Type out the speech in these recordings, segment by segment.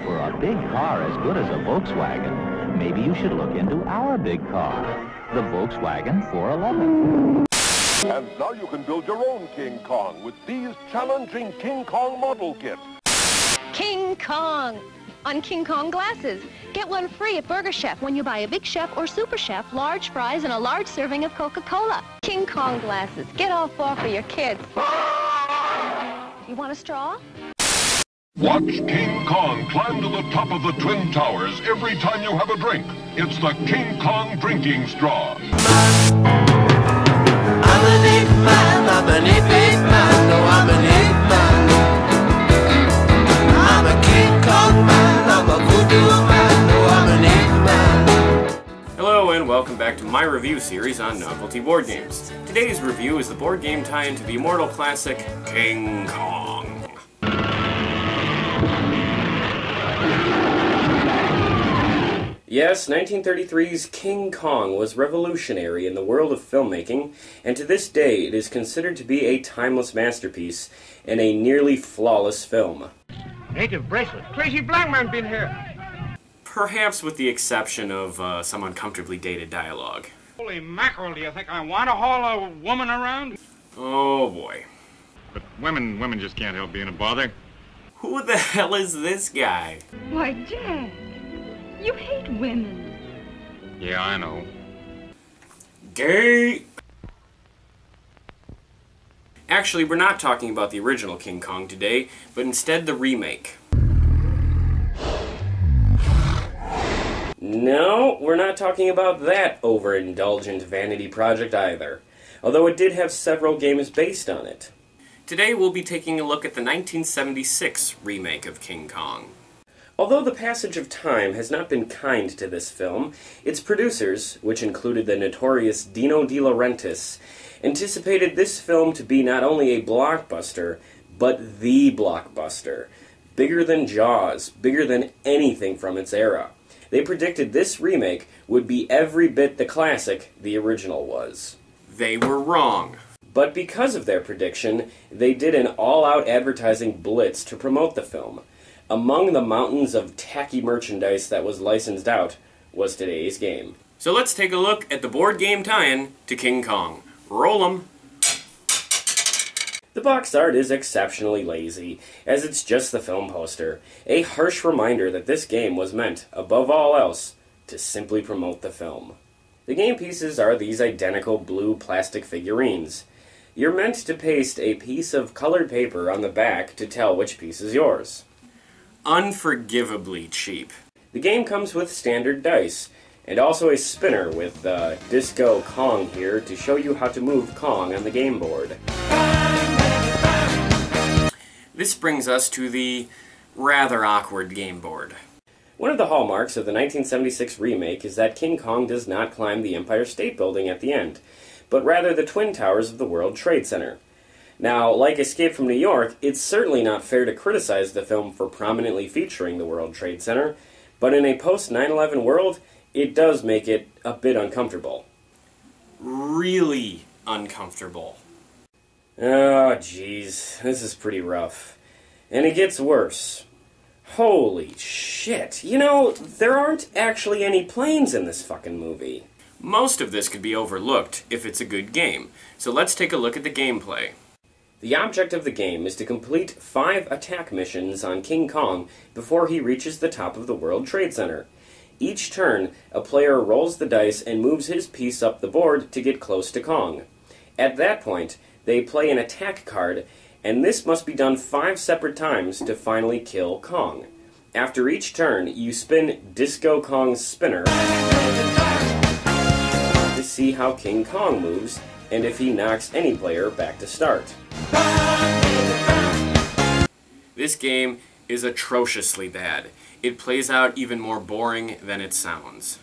for a big car as good as a Volkswagen, maybe you should look into our big car, the Volkswagen 411. And now you can build your own King Kong with these challenging King Kong model kits. King Kong on King Kong glasses. Get one free at Burger Chef when you buy a Big Chef or Super Chef, large fries, and a large serving of Coca-Cola. King Kong glasses. Get all four for your kids. You want a straw? Watch King Kong climb to the top of the Twin Towers every time you have a drink. It's the King Kong drinking straw. I'm an ape man, I'm an ape man, no, I'm an ape man. I'm a King Kong man, I'm a voodoo man, no, I'm an ape man. Hello and welcome back to my review series on novelty board games. Today's review is the board game tie-in to the immortal classic King Kong. Yes, 1933's King Kong was revolutionary in the world of filmmaking, and to this day it is considered to be a timeless masterpiece and a nearly flawless film. Native bracelet. Crazy black man been here. Perhaps with the exception of some uncomfortably dated dialogue. Holy mackerel, do you think I want to haul a woman around? Oh boy. But women just can't help being a bother. Who the hell is this guy? Why, Jack, you hate women. Yeah, I know. Gay! Actually, we're not talking about the original King Kong today, but instead the remake. No, we're not talking about that overindulgent vanity project either, although it did have several games based on it. Today we'll be taking a look at the 1976 remake of King Kong. Although the passage of time has not been kind to this film, its producers, which included the notorious Dino De Laurentiis, anticipated this film to be not only a blockbuster, but the blockbuster. Bigger than Jaws, bigger than anything from its era. They predicted this remake would be every bit the classic the original was. They were wrong. But because of their prediction, they did an all-out advertising blitz to promote the film. Among the mountains of tacky merchandise that was licensed out was today's game. So let's take a look at the board game tie-in to King Kong. Roll 'em! The box art is exceptionally lazy, as it's just the film poster. A harsh reminder that this game was meant, above all else, to simply promote the film. The game pieces are these identical blue plastic figurines. You're meant to paste a piece of colored paper on the back to tell which piece is yours. Unforgivably cheap. The game comes with standard dice, and also a spinner with Disco Kong here to show you how to move Kong on the game board. This brings us to the rather awkward game board. One of the hallmarks of the 1976 remake is that King Kong does not climb the Empire State Building at the end, but rather the Twin Towers of the World Trade Center. Now, like Escape from New York, it's certainly not fair to criticize the film for prominently featuring the World Trade Center, but in a post-9/11 world, it does make it a bit uncomfortable. Really uncomfortable. Oh, jeez, this is pretty rough. And it gets worse. Holy shit, you know, there aren't actually any planes in this fucking movie. Most of this could be overlooked if it's a good game, so let's take a look at the gameplay. The object of the game is to complete 5 attack missions on King Kong before he reaches the top of the World Trade Center. Each turn, a player rolls the dice and moves his piece up the board to get close to Kong. At that point, they play an attack card, and this must be done 5 separate times to finally kill Kong. After each turn, you spin Disco Kong's spinner to see how King Kong moves, and if he knocks any player back to start. This game is atrociously bad. It plays out even more boring than it sounds.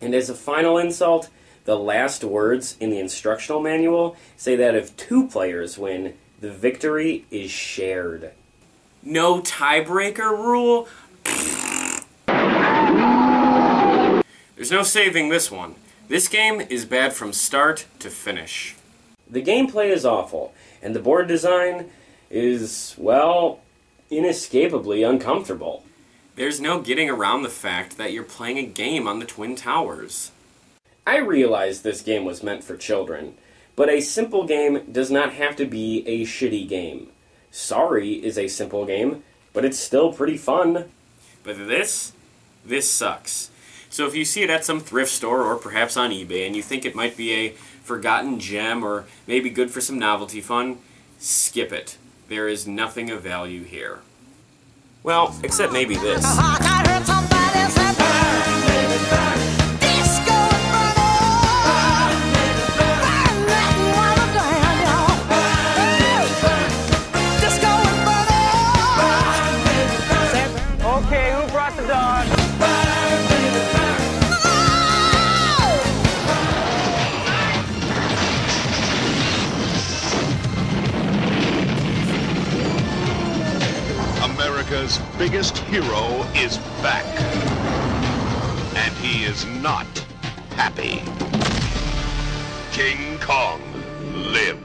And as a final insult, the last words in the instructional manual say that if 2 players win, the victory is shared. No tiebreaker rule? There's no saving this one. This game is bad from start to finish. The gameplay is awful, and the board design is, well, inescapably uncomfortable. There's no getting around the fact that you're playing a game on the Twin Towers. I realize this game was meant for children, but a simple game does not have to be a shitty game. Sorry is a simple game, but it's still pretty fun. But this sucks. So if you see it at some thrift store or perhaps on eBay and you think it might be a forgotten gem or maybe good for some novelty fun, skip it. There is nothing of value here. Well, except maybe this. Okay, who brought the dog? America's biggest hero is back. And he is not happy. King Kong lives.